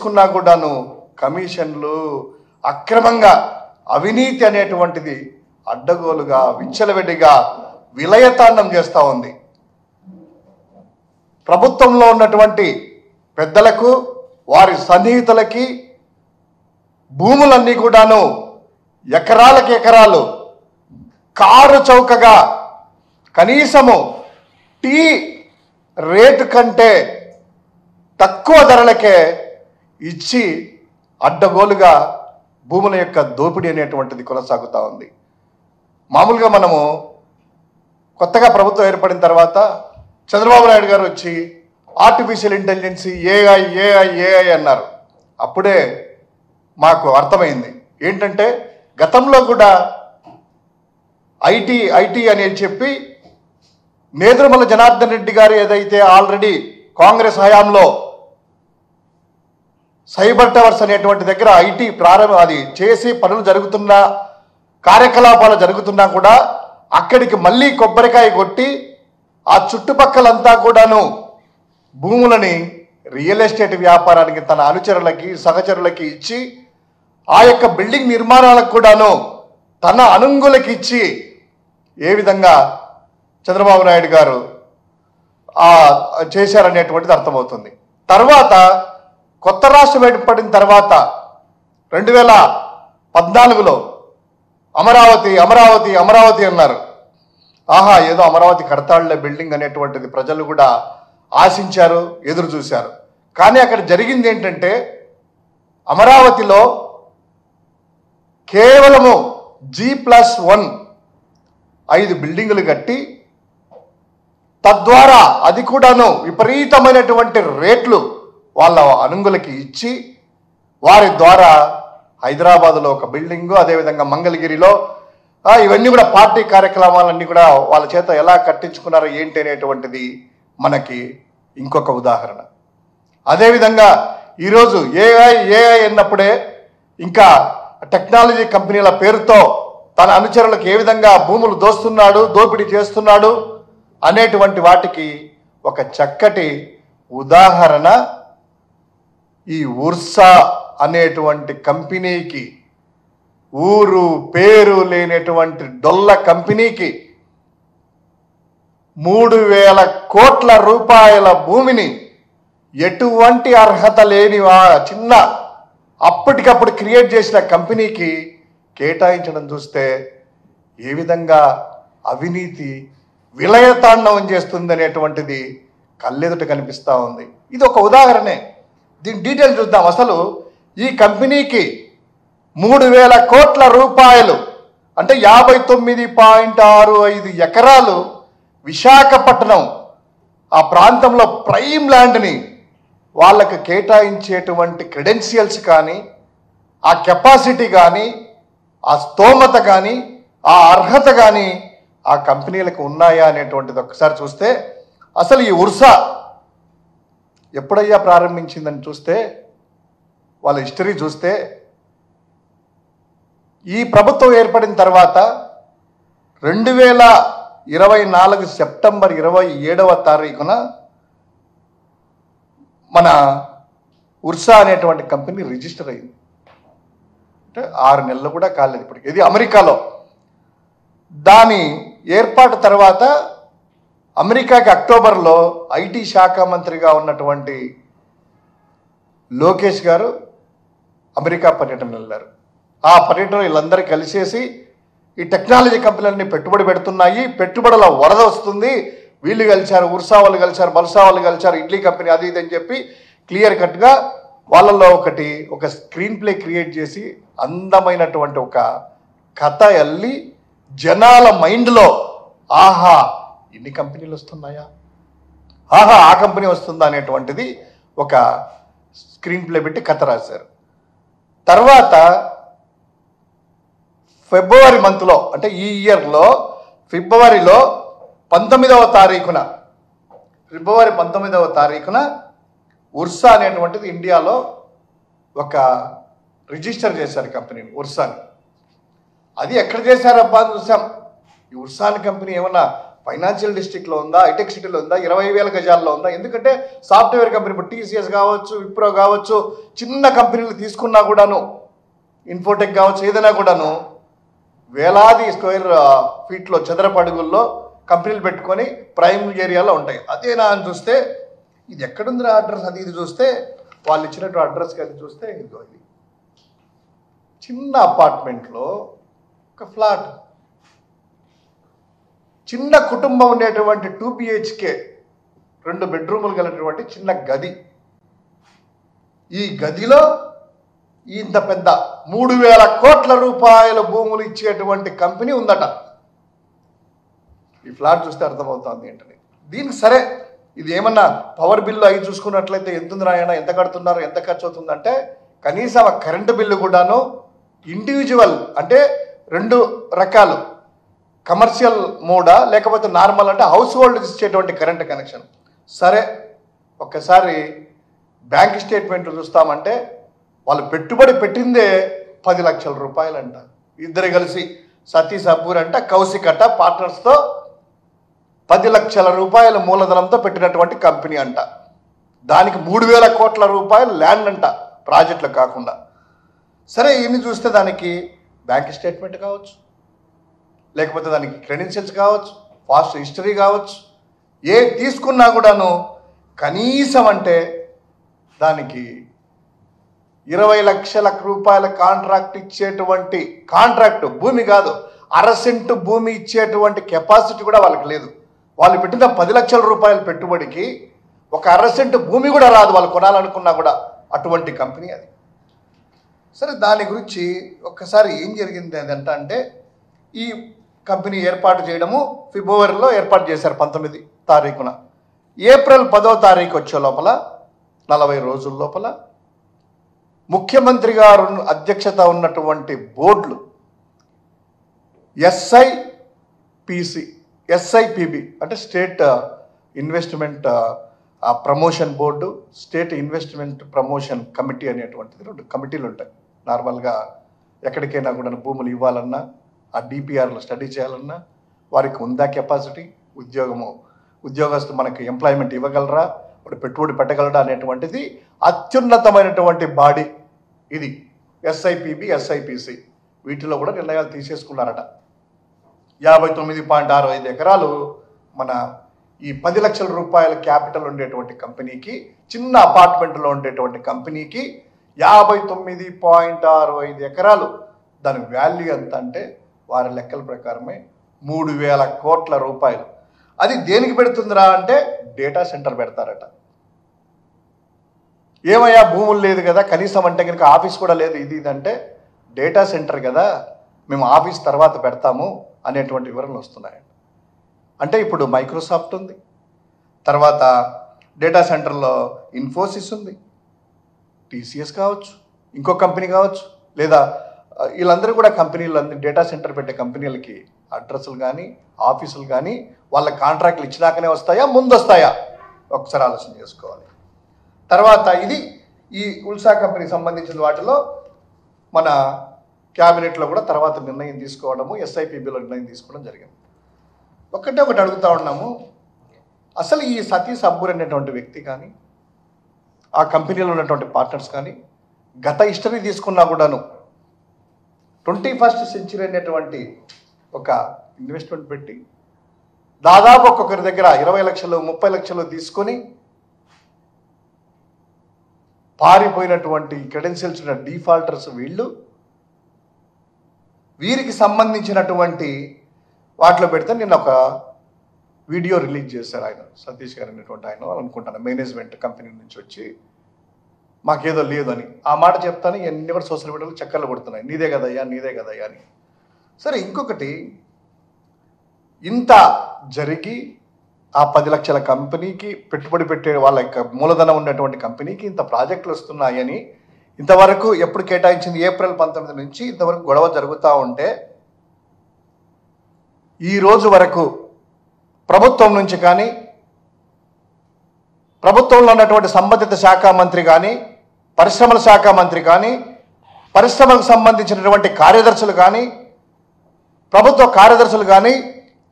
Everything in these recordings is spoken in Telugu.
తీసుకున్నా కూడాను కమిషన్లు అక్రమంగా అవినీతి అనేటువంటిది అడ్డగోలుగా విచ్చలవిడిగా విలయతాండం చేస్తూ ఉంది. ప్రభుత్వంలో ఉన్నటువంటి పెద్దలకు వారి సన్నిహితులకి భూములన్నీ కూడాను ఎకరాలకి ఎకరాలు కారు చౌకగా కనీసము టీ రేటు కంటే తక్కువ ధరలకే ఇచ్చి అడ్డగోలుగా భూముల యొక్క దోపిడీ అనేటువంటిది కొనసాగుతూ ఉంది. మామూలుగా మనము కొత్తగా ప్రభుత్వం ఏర్పడిన తర్వాత చంద్రబాబు నాయుడు గారు వచ్చి ఆర్టిఫిషియల్ ఇంటెలిజెన్స్ ఏఐ అన్నారు. అప్పుడే మాకు అర్థమైంది ఏంటంటే గతంలో కూడా ఐటీ అనేది చెప్పి నేదురుమల జనార్దన్ రెడ్డి గారు ఏదైతే ఆల్రెడీ కాంగ్రెస్ హయాంలో సైబర్ టవర్స్ అనేటువంటి దగ్గర ఐటీ ప్రారంభం అది చేసి పనులు జరుగుతున్నా కార్యకలాపాలు జరుగుతున్నా కూడా అక్కడికి మళ్ళీ కొబ్బరికాయ కొట్టి ఆ చుట్టుపక్కలంతా కూడాను భూములని రియల్ ఎస్టేట్ వ్యాపారానికి తన అనుచరులకి సహచరులకి ఇచ్చి ఆ యొక్క బిల్డింగ్ నిర్మాణాలకు కూడాను తన అనుంగులకి ఇచ్చి ఏ విధంగా చంద్రబాబు నాయుడు గారు చేశారనేటువంటిది అర్థమవుతుంది. తర్వాత కొత్త రాష్ట్రం ఏర్పడిన తర్వాత 2014లో అమరావతి అన్నారు. ఆహా ఏదో అమరావతి కడతాళ్లే బిల్డింగ్ అనేటువంటిది ప్రజలు కూడా ఆశించారు, ఎదురు చూశారు. కానీ అక్కడ జరిగింది ఏంటంటే అమరావతిలో కేవలము G+1 5 బిల్డింగులు కట్టి తద్వారా అది కూడాను విపరీతమైనటువంటి రేట్లు వాళ్ళ అనుంగులకి ఇచ్చి వారి ద్వారా హైదరాబాద్లో ఒక బిల్డింగు, అదేవిధంగా మంగళగిరిలో ఇవన్నీ కూడా పార్టీ కార్యక్రమాలన్నీ కూడా వాళ్ళ చేత ఎలా కట్టించుకున్నారో ఏంటి అనేటువంటిది మనకి ఇంకొక ఉదాహరణ. అదేవిధంగా ఈరోజు ఏఐ అన్నప్పుడే ఇంకా టెక్నాలజీ కంపెనీల పేరుతో తన అనుచరులకు ఏ విధంగా భూములు దోపిడీ చేస్తున్నాడు అనేటువంటి వాటికి ఒక చక్కటి ఉదాహరణ ఈ ఉర్సా అనేటువంటి కంపెనీకి, ఊరు పేరు లేనటువంటి డొల్ల కంపెనీకి 3,000 కోట్ల రూపాయల భూమిని ఎటువంటి అర్హత లేని చిన్న అప్పటికప్పుడు క్రియేట్ చేసిన కంపెనీకి కేటాయించడం చూస్తే ఏ విధంగా అవినీతి విలయతాండవం చేస్తుంది అనేటువంటిది కళ్ళెదుట కనిపిస్తూ ఉంది. ఇది ఒక ఉదాహరణే. దీని డీటెయిల్ చూద్దాం. అసలు ఈ కంపెనీకి 3,000 కోట్ల రూపాయలు అంటే 59.65 ఎకరాలు విశాఖపట్నం ఆ ప్రాంతంలో ప్రైమ్ ల్యాండ్ని వాళ్ళకు కేటాయించేటువంటి క్రెడెన్షియల్స్ కానీ, ఆ కెపాసిటీ కానీ, ఆ స్తోమత కానీ, ఆ అర్హత కానీ ఆ కంపెనీలకు ఉన్నాయా అనేటువంటిది ఒకసారి చూస్తే అసలు ఈ ఉర్సా ఎప్పుడయ్యా ప్రారంభించిందని చూస్తే వాళ్ళ హిస్టరీ చూస్తే ఈ ప్రభుత్వం ఏర్పడిన తర్వాత 2024 సెప్టెంబర్ 27వ తారీఖున మన ఉర్సా అనేటువంటి కంపెనీ రిజిస్టర్ అయింది. అంటే 6 నెలలు కూడా కాలేదు ఇప్పటికి. ఇది అమెరికాలో. దాని ఏర్పాటు తర్వాత అమెరికాకి అక్టోబర్లో ఐటీ శాఖ మంత్రిగా ఉన్నటువంటి లోకేష్ గారు అమెరికా పర్యటన వెళ్ళారు. ఆ పర్యటన వీళ్ళందరూ కలిసేసి ఈ టెక్నాలజీ కంపెనీలన్నీ పెట్టుబడి పెడుతున్నాయి, పెట్టుబడుల వరద వస్తుంది, వీళ్ళు కలిశారు, ఉర్సా వాళ్ళు కలిశారు, బల్సా వాళ్ళు కలిశారు, ఇడ్లీ కంపెనీ అది ఇది అని చెప్పి క్లియర్ కట్గా వాళ్ళల్లో ఒక స్క్రీన్ ప్లే క్రియేట్ చేసి అందమైనటువంటి ఒక కథ అల్లి జనాల మైండ్లో ఆహా ఇన్ని కంపెనీలు వస్తున్నాయా, ఆహా ఆ కంపెనీ వస్తుందా అనేటువంటిది ఒక స్క్రీన్ ప్లే పెట్టి కథ రాశారు. తర్వాత ఫిబ్రవరి మంత్లో అంటే ఈ ఇయర్లో ఫిబ్రవరిలో 19వ తారీఖున ఉర్సా అనేటువంటిది ఇండియాలో ఒక రిజిస్టర్ చేశారు కంపెనీని, ఉర్సాని. అది ఎక్కడ చేశారబ్బా అని చూసాం. ఈ ఉర్సాని కంపెనీ ఏమన్నా ఫైనాన్షియల్ డిస్ట్రిక్ట్లో ఉందా, హైటెక్ సిటీలో ఉందా, 20,000 గజాల్లో ఉందా? ఎందుకంటే సాఫ్ట్వేర్ కంపెనీ ఇప్పుడు టీసీఎస్ కావచ్చు, విప్రో కావచ్చు, చిన్న కంపెనీలు తీసుకున్నా కూడాను, ఇన్ఫోటెక్ కావచ్చు, ఏదైనా కూడాను వేలాది స్క్వేర్ ఫీట్లో చదరపు అడుగుల్లో కంపెనీలు పెట్టుకొని ప్రైమ్ ఏరియాలో ఉంటాయి. అదేనా అని చూస్తే ఇది ఎక్కడుందిరా అడ్రస్, అది ఇది చూస్తే వాళ్ళు ఇచ్చినట్టు అడ్రస్ కానీ చూస్తే ఇదిగో ఇది చిన్న అపార్ట్మెంట్లో ఒక ఫ్లాట్, చిన్న కుటుంబం ఉండేటువంటి 2 BHK 2 బెడ్రూములు కలిగినటువంటి చిన్న గది. ఈ గదిలో ఇంత పెద్ద 3,000 కోట్ల రూపాయల భూములు ఇచ్చేటువంటి కంపెనీ ఉందట. ఈ ఫ్లాట్ చూస్తే అర్థమవుతుంది ఏంటని. దీనికి సరే ఇది ఏమన్నా పవర్ బిల్లు అవి చూసుకున్నట్లయితే ఎంత ఉంది రాయన, ఎంత కడుతున్నారు, ఎంత ఖర్చు అవుతుందంటే కనీసం ఆ కరెంటు బిల్లు కూడాను ఇండివిజువల్ అంటే 2 రకాలు, కమర్షియల్ మోడా లేకపోతే నార్మల్ అంటే హౌస్ హోల్డ్ ఇచ్చేటువంటి కరెంట్ కనెక్షన్. సరే ఒక్కసారి బ్యాంక్ స్టేట్మెంట్లు చూస్తామంటే వాళ్ళు పెట్టుబడి పెట్టిందే 10 లక్షల రూపాయలంట. ఇద్దరు కలిసి సతీష్ అబ్బూర్ అంట, కౌశిక్ అంట పార్ట్నర్స్తో 10 లక్షల రూపాయల మూలధనంతో పెట్టినటువంటి కంపెనీ అంట. దానికి 3,000 కోట్ల రూపాయలు ల్యాండ్ అంట, ప్రాజెక్టులు కాకుండా. సరే ఇన్ని చూస్తే దానికి బ్యాంక్ స్టేట్మెంట్ కావచ్చు, లేకపోతే దానికి క్రెడెన్షియల్స్ కావచ్చు, ఫాస్ట్ హిస్టరీ కావచ్చు, ఏ తీసుకున్నా కూడాను కనీసం అంటే దానికి 20 లక్షల రూపాయల కాంట్రాక్ట్ ఇచ్చేటువంటి కాంట్రాక్ట్ భూమి కాదు, 1/2 సెంటు భూమి ఇచ్చేటువంటి కెపాసిటీ కూడా వాళ్ళకి లేదు. వాళ్ళు పెట్టిన 10 లక్షల రూపాయల పెట్టుబడికి ఒక 1/2 సెంటు భూమి కూడా రాదు వాళ్ళు కొనాలనుకున్నా కూడా, అటువంటి కంపెనీ అది. సరే దాని గురించి ఒక్కసారి ఏం జరిగింది అదంట అంటే ఈ కంపెనీ ఏర్పాటు చేయడము ఫిబ్రవరిలో ఏర్పాటు చేశారు 19 తారీఖున. ఏప్రిల్ 10వ తారీఖు వచ్చే లోపల 40 రోజుల లోపల ముఖ్యమంత్రి గారు అధ్యక్షత ఉన్నటువంటి బోర్డులు SIPB అంటే state investment promotion board, state investment promotion committee అనేటువంటిది 2 కమిటీలు ఉంటాయి. నార్మల్గా ఎక్కడికైనా కూడా భూములు ఇవ్వాలన్నా, ఆ DPRలో స్టడీ చేయాలన్నా వారికి ఉందా కెపాసిటీ, ఉద్యోగస్తు మనకి ఎంప్లాయ్మెంట్ ఇవ్వగలరా, ఇప్పుడు పెట్టుబడి పెట్టగలరా అనేటువంటిది అత్యున్నతమైనటువంటి బాడీ ఇది SIPB, SIPC. వీటిలో కూడా నిర్ణయాలు తీసేసుకున్నారట. 59.65 ఎకరాలు మన ఈ 10 లక్షల రూపాయల క్యాపిటల్ ఉండేటువంటి కంపెనీకి, చిన్న అపార్ట్మెంట్లో ఉండేటువంటి కంపెనీకి 59.65 ఎకరాలు దాని వాల్యూ ఎంత అంటే వారి లెక్కల ప్రకారమే 3,000 కోట్ల రూపాయలు. అది దేనికి పెడుతుందిరా అంటే డేటా సెంటర్ పెడతారట. ఏమయ్యా భూములు లేదు కదా, కనీసం అంటే కనుక ఆఫీస్ కూడా లేదు, ఇది ఇదంటే డేటా సెంటర్ కదా, మేము ఆఫీస్ తర్వాత పెడతాము అనేటువంటి వివరణలు వస్తున్నాయి. అంటే ఇప్పుడు మైక్రోసాఫ్ట్ ఉంది, తర్వాత డేటా సెంటర్లో ఇన్ఫోసిస్ ఉంది, TCS కావచ్చు, ఇంకో కంపెనీ కావచ్చు, లేదా వీళ్ళందరూ కూడా కంపెనీలు డేటా సెంటర్ పెట్టే కంపెనీలకి అడ్రస్లు కానీ ఆఫీసులు కానీ వాళ్ళ కాంట్రాక్ట్లు ఇచ్చినాకనే వస్తాయా, ముందు వస్తాయా ఒకసారి ఆలోచన చేసుకోవాలి. తర్వాత ఇది ఈ ఉల్సా కంపెనీకి సంబంధించిన వాటిలో మన క్యాబినెట్లో కూడా తర్వాత నిర్ణయం తీసుకోవడము, SIPBలో నిర్ణయం తీసుకోవడం జరిగింది. ఒకటి అడుగుతూ ఉన్నాము, అసలు ఈ సతీష్ అబ్బూర్ అనేటువంటి వ్యక్తి కానీ ఆ కంపెనీలో ఉన్నటువంటి పార్ట్నర్స్ కానీ గత హిస్టరీ తీసుకున్నా కూడాను 21st సెంచరీ అనేటువంటి ఒక ఇన్వెస్ట్మెంట్ పెట్టి దాదాపు ఒక్కొక్కరి దగ్గర 20 లక్షలు 30 లక్షలు తీసుకొని పారిపోయినటువంటి క్రెడెన్షియల్స్ ఉన్న డిఫాల్టర్స్ వీరికి సంబంధించినటువంటి వాటిలో పెడితే నిన్న ఒక వీడియో రిలీజ్ చేశారు ఆయన, సతీష్ గారు అనేటువంటి ఆయన అనుకుంటాను, మేనేజ్మెంట్ కంపెనీ నుంచి వచ్చి మాకేదో లేదు అని ఆ మాట చెప్తాను. ఇవన్నీ కూడా సోషల్ మీడియాలో చక్కర్లు కొడుతున్నాయి, నీదే కదయ్యా అని. సరే ఇంకొకటి, ఇంత జరిగి ఆ 10 లక్షల కంపెనీకి పెట్టుబడి పెట్టే వాళ్ళ యొక్క మూలధనం ఉన్నటువంటి కంపెనీకి ఇంత ప్రాజెక్టులు వస్తున్నాయని ఇంతవరకు ఎప్పుడు కేటాయించింది ఏప్రిల్ 19 నుంచి ఇంతవరకు గొడవ జరుగుతూ ఉంటే ఈ రోజు వరకు ప్రభుత్వం నుంచి కానీ ప్రభుత్వంలో ఉన్నటువంటి సంబంధిత శాఖ మంత్రి కానీ పరిశ్రమల శాఖ మంత్రి కానీ పరిశ్రమలకు సంబంధించినటువంటి కార్యదర్శులు కానీ ప్రభుత్వ కార్యదర్శులు కానీ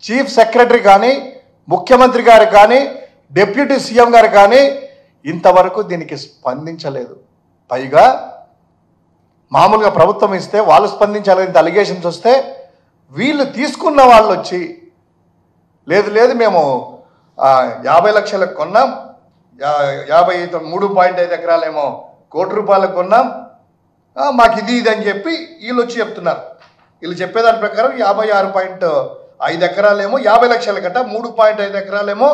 చీఫ్ సెక్రటరీ కానీ, ముఖ్యమంత్రి గారు కానీ, డిప్యూటీ సీఎం గారు కానీ ఇంతవరకు దీనికి స్పందించలేదు. పైగా మామూలుగా ప్రభుత్వం ఇస్తే వాళ్ళు స్పందించాలి, ఇంత అలిగేషన్స్ వస్తే వీళ్ళు తీసుకున్న వాళ్ళు వచ్చి లేదు మేము 50 లక్షలకు కొన్నాం, 3.5 ఎకరాలేమో ₹1,00,00,000 కొన్నాం, మాకు ఇది అని చెప్పి వీళ్ళు వచ్చి చెప్తున్నారు. వీళ్ళు చెప్పేదాని ప్రకారం 56.5 ఎకరాలేమో 50 లక్షల కట్ట, 3.5 ఎకరాలేమో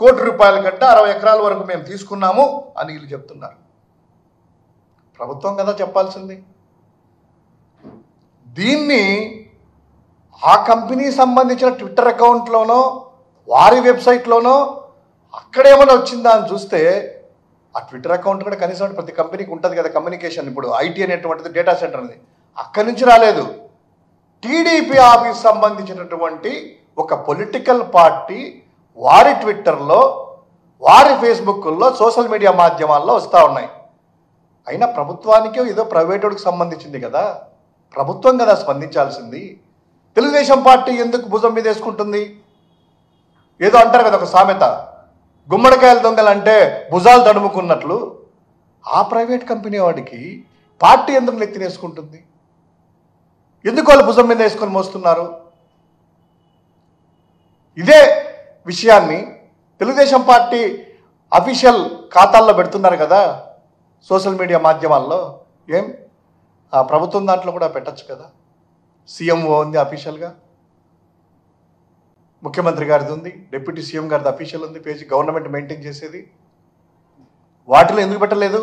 ₹1,00,00,000 కట్ట, 60 ఎకరాల వరకు మేము తీసుకున్నాము అని వీళ్ళు చెప్తున్నారు. ప్రభుత్వం కదా చెప్పాల్సింది. దీన్ని ఆ కంపెనీ సంబంధించిన ట్విట్టర్ అకౌంట్లోనో వారి వెబ్సైట్లోనో అక్కడేమైనా వచ్చిందా అని చూస్తే ఆ ట్విట్టర్ అకౌంట్ కూడా కనీసం ప్రతి కంపెనీకి ఉంటుంది కదా కమ్యూనికేషన్. ఇప్పుడు ఐటీ అనేటువంటిది డేటా సెంటర్ అనేది అక్కడి నుంచి రాలేదు. టీడీపీ ఆఫీస్ సంబంధించినటువంటి ఒక పొలిటికల్ పార్టీ వారి ట్విట్టర్లో, వారి ఫేస్బుక్లో, సోషల్ మీడియా మాధ్యమాల్లో వస్తూ ఉన్నాయి. అయినా ప్రభుత్వానికి ఏదో ప్రైవేటుడికి సంబంధించింది కదా, ప్రభుత్వం కదా స్పందించాల్సింది. తెలుగుదేశం పార్టీ ఎందుకు భుజం మీద వేసుకుంటుంది? ఏదో అంటారు కదా ఒక సామెత, గుమ్మడికాయల దొంగలంటే భుజాలు తడుముకున్నట్లు. ఆ ప్రైవేట్ కంపెనీ వాడికి పార్టీ ఎందుకు నెత్తినేసుకుంటుంది? ఎందుకు వాళ్ళు భుజం మీద వేసుకొని మోస్తున్నారు? ఇదే విషయాన్ని తెలుగుదేశం పార్టీ అఫీషియల్ ఖాతాల్లో పెడుతున్నారు కదా సోషల్ మీడియా మాధ్యమాల్లో. ఏం ఆ ప్రభుత్వం దాంట్లో కూడా పెట్టచ్చు కదా. సీఎంఓ ఉంది అఫీషియల్గా, ముఖ్యమంత్రి గారిది ఉంది, డిప్యూటీ సీఎం గారిది అఫీషియల్ ఉంది పేజీ, గవర్నమెంట్ మెయింటైన్ చేసేది. వాటిలో ఎందుకు పెట్టలేదు?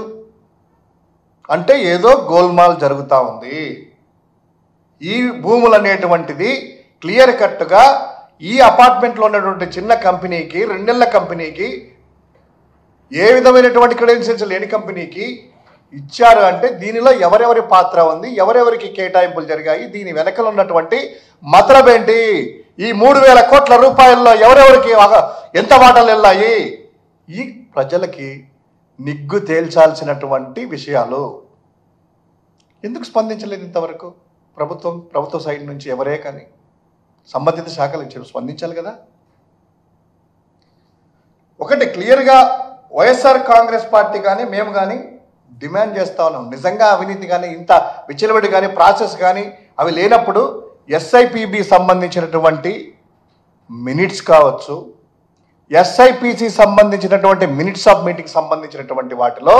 అంటే ఏదో గోల్మాల్ జరుగుతూ ఉంది. ఈ భూములు అనేటువంటిది క్లియర్ కట్గా ఈ అపార్ట్మెంట్లో ఉన్నటువంటి చిన్న కంపెనీకి, 2 నెలల కంపెనీకి, ఏ విధమైనటువంటి క్రెడెన్షియల్స్ లేని కంపెనీకి ఇచ్చారు. అంటే దీనిలో ఎవరెవరి పాత్ర ఉంది, ఎవరెవరికి కేటాయింపులు జరిగాయి, దీని వెనకలు ఉన్నటువంటి మతలబ్ ఏంటి, ఈ 3,000 కోట్ల రూపాయల్లో ఎవరెవరికి ఎంత వాటాలు వెళ్ళాయి, ఈ ప్రజలకి నిగ్గు తేల్చాల్సినటువంటి విషయాలు. ఎందుకు స్పందించలేదు ఇంతవరకు ప్రభుత్వ సైడ్ నుంచి? ఎవరే కానీ సంబంధిత శాఖలు ఇచ్చారు, స్పందించాలి కదా. ఒకటి క్లియర్గా వైఎస్ఆర్ కాంగ్రెస్ పార్టీ కానీ మేము కానీ డిమాండ్ చేస్తూ ఉన్నాం. నిజంగా అవినీతి కానీ, ఇంత విచ్చలవిడి కానీ, ప్రాసెస్ కానీ అవి లేనప్పుడు ఎస్ఐపిబి సంబంధించినటువంటి మినిట్స్ కావచ్చు, ఎస్ఐపిసి సంబంధించినటువంటి మినిట్స్ ఆఫ్ మీటింగ్ సంబంధించినటువంటి వాటిలో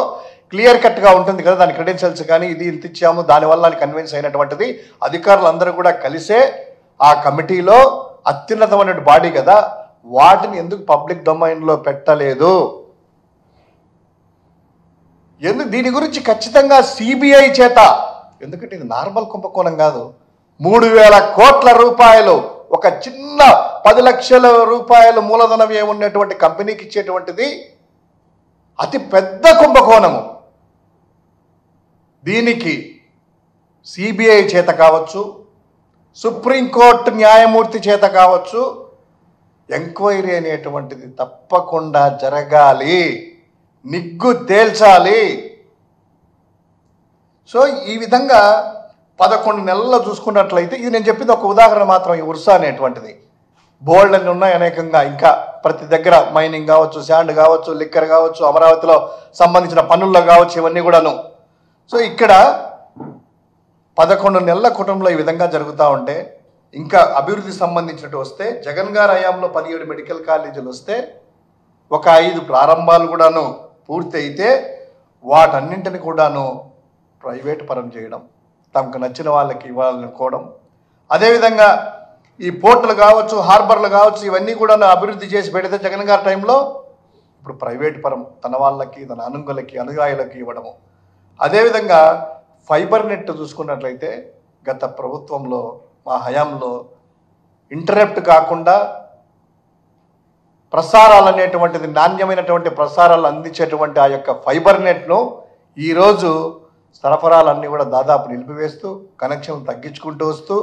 క్లియర్ కట్గా ఉంటుంది కదా దాని క్రెడెన్షియల్స్ కానీ, ఇది ఇంత ఇచ్చాము దానివల్ల అని కన్విన్స్ అయినటువంటిది. అధికారులందరూ కూడా కలిసే ఆ కమిటీలో అత్యున్నతమైన బాడీ కదా, వాటిని ఎందుకు పబ్లిక్ డొమైన్లో పెట్టలేదు? ఎందుకు దీని గురించి ఖచ్చితంగా సిబిఐ చేత, ఎందుకంటే ఇది నార్మల్ కుంభకోణం కాదు. 3,000 కోట్ల రూపాయలు ఒక చిన్న 10 లక్షల రూపాయలు మూలధన వ్యయం ఉన్నటువంటి కంపెనీకి ఇచ్చేటువంటిది అతి పెద్ద కుంభకోణము. దీనికి సిబిఐ చేత కావచ్చు, సుప్రీంకోర్టు న్యాయమూర్తి చేత కావచ్చు, ఎంక్వైరీ అనేటువంటిది తప్పకుండా జరగాలి, నిగ్గు తేల్చాలి. సో ఈ విధంగా 11 నెలల్లో చూసుకున్నట్లయితే, ఇది నేను చెప్పింది ఒక ఉదాహరణ మాత్రం. ఈ ఉర్సా అనేటువంటిది బోల్డ్ అని ఉన్నాయి అనేకంగా. ఇంకా ప్రతి దగ్గర మైనింగ్ కావచ్చు, శాండ్ కావచ్చు, లిక్కర్ కావచ్చు, అమరావతిలో సంబంధించిన పనుల్లో కావచ్చు, ఇవన్నీ కూడాను. సో ఇక్కడ 11 నెలల కుటుంబంలో ఈ విధంగా జరుగుతూ ఉంటే, ఇంకా అభివృద్ధి సంబంధించినట్టు వస్తే, జగన్ గారి హయాంలో 17 మెడికల్ కాలేజీలు వస్తే, ఒక 5 ప్రారంభాలు కూడాను పూర్తి అయితే వాటన్నింటిని కూడాను ప్రైవేట్ పరం చేయడం, తమకు నచ్చిన వాళ్ళకి ఇవ్వాలనుకోవడం. అదేవిధంగా ఈ పోర్టులు కావచ్చు, హార్బర్లు కావచ్చు, ఇవన్నీ కూడా అభివృద్ధి చేసి పెడితే జగన్ గారి టైంలో ఇప్పుడు ప్రైవేట్ పరం తన వాళ్ళకి, తన అనుయాయులకి ఇవ్వడము. అదేవిధంగా ఫైబర్ నెట్ చూసుకున్నట్లయితే గత ప్రభుత్వంలో మా హయాంలో ఇంటరప్ట్ కాకుండా ప్రసారాలు అనేటువంటిది, నాణ్యమైనటువంటి ప్రసారాలు అందించేటువంటి ఆ యొక్క ఫైబర్ నెట్ను ఈరోజు సరఫరాలన్నీ కూడా దాదాపు నిలిపివేస్తూ, కనెక్షన్లు తగ్గించుకుంటూ వస్తూ,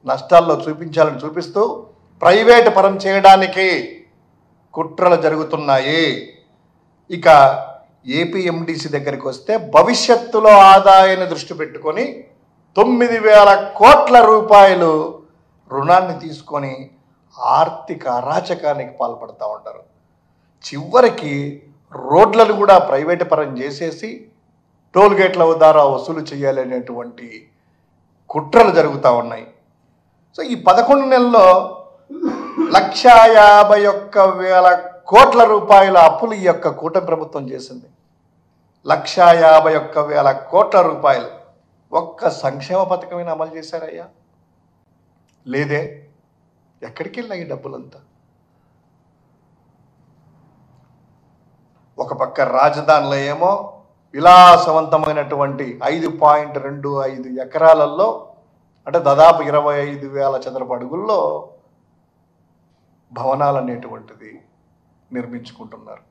నష్టాల్లో చూపిస్తూ ప్రైవేట్ పరం చేయడానికి కుట్రలు జరుగుతున్నాయి. ఇక ఏపీఎండిసి దగ్గరికి వస్తే భవిష్యత్తులో ఆదాయాన్ని దృష్టి పెట్టుకొని 9,000 కోట్ల రూపాయలు రుణాన్ని తీసుకొని ఆర్థిక అరాచకానికి పాల్పడుతూ ఉంటారు. చివరికి రోడ్లను కూడా ప్రైవేటు పరం చేసేసి టోల్ గేట్ల ద్వారా వసూలు చేయాలి అనేటువంటి కుట్రలు జరుగుతూ ఉన్నాయి. సో ఈ 11 నెలల్లో 151,000 కోట్ల రూపాయల అప్పులు ఈ యొక్క కూటమి ప్రభుత్వం చేసింది. 151,000 కోట్ల రూపాయలు. ఒక్క సంక్షేమ పథకమైన అమలు చేశారయ్యా? లేదే. ఎక్కడికి వెళ్ళాయి ఈ డబ్బులంతా? ఒక పక్క రాజధానిలో ఏమో విలాసవంతమైనటువంటి 5.25 ఎకరాలలో, అంటే దాదాపు 25,000 చదరపు అడుగుల్లో భవనాలు అనేటువంటిది నిర్మించుకుంటున్నారు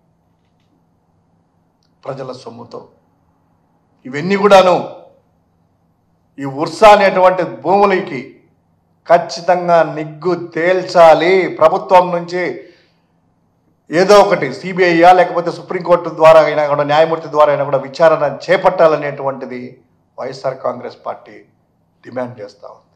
ప్రజల సొమ్ముతో. ఇవన్నీ కూడాను ఈ ఉర్సా అనేటువంటి భూములకి ఖచ్చితంగా నిగ్గు తేల్చాలి. ప్రభుత్వం నుంచి ఏదో ఒకటి సిబిఐయా లేకపోతే సుప్రీంకోర్టు ద్వారా అయినా కూడా, న్యాయమూర్తి ద్వారా అయినా కూడా విచారణ చేపట్టాలనేటువంటిది వైఎస్ఆర్ కాంగ్రెస్ పార్టీ డిమాండ్ చేస్తా ఉంది.